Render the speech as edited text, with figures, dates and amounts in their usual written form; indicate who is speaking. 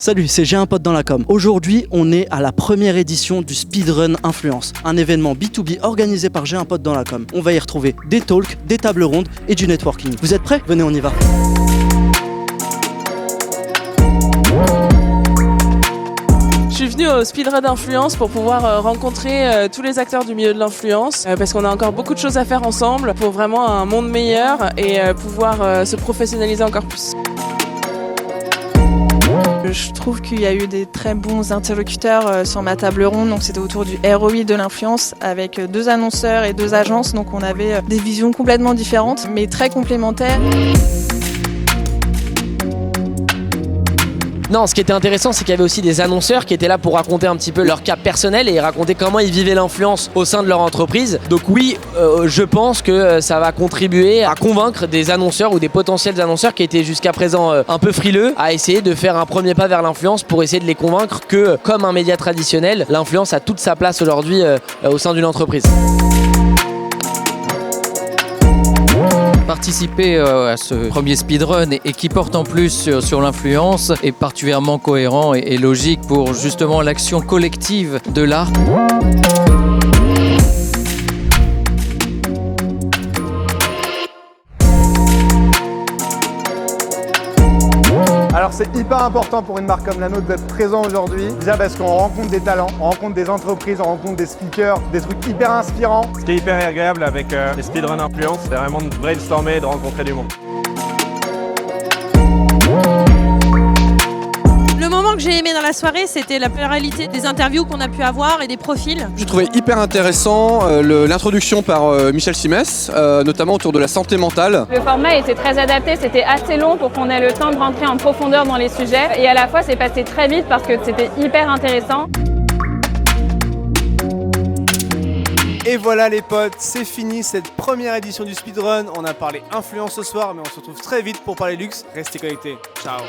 Speaker 1: Salut, c'est J'ai un pote dans la com. Aujourd'hui, on est à la première édition du Speedrun Influence, un événement B2B organisé par J'ai un pote dans la com. On va y retrouver des talks, des tables rondes et du networking. Vous êtes prêts? Venez, on y va.
Speaker 2: Je suis venue au Speedrun Influence pour pouvoir rencontrer tous les acteurs du milieu de l'influence parce qu'on a encore beaucoup de choses à faire ensemble pour vraiment un monde meilleur et pouvoir se professionnaliser encore plus.
Speaker 3: Je trouve qu'il y a eu des très bons interlocuteurs sur ma table ronde, donc c'était autour du ROI de l'influence avec 2 annonceurs et 2 agences, donc on avait des visions complètement différentes mais très complémentaires.
Speaker 4: Non, ce qui était intéressant, c'est qu'il y avait aussi des annonceurs qui étaient là pour raconter un petit peu leur cas personnel et raconter comment ils vivaient l'influence au sein de leur entreprise. Donc oui, je pense que ça va contribuer à convaincre des annonceurs ou des potentiels annonceurs qui étaient jusqu'à présent un peu frileux à essayer de faire un premier pas vers l'influence pour essayer de les convaincre que, comme un média traditionnel, l'influence a toute sa place aujourd'hui au sein d'une entreprise.
Speaker 5: Participer à ce premier speedrun et qui porte en plus sur l'influence est particulièrement cohérent et logique pour justement l'action collective de l'art.
Speaker 6: Alors c'est hyper important pour une marque comme la nôtre d'être présent aujourd'hui. Déjà parce qu'on rencontre des talents, on rencontre des entreprises, on rencontre des speakers, des trucs hyper inspirants.
Speaker 7: Ce qui est hyper agréable avec les speedrun influence, c'est vraiment de brainstormer et de rencontrer du monde.
Speaker 8: Le moment que j'ai aimé dans la soirée, c'était la pluralité des interviews qu'on a pu avoir et des profils.
Speaker 9: J'ai trouvé hyper intéressant l'introduction par Michel Simès, notamment autour de la santé mentale.
Speaker 10: Le format était très adapté, c'était assez long pour qu'on ait le temps de rentrer en profondeur dans les sujets. Et à la fois, c'est passé très vite parce que c'était hyper intéressant.
Speaker 11: Et voilà les potes, c'est fini cette première édition du Speedrun. On a parlé influence ce soir, mais on se retrouve très vite pour parler luxe. Restez connectés. Ciao.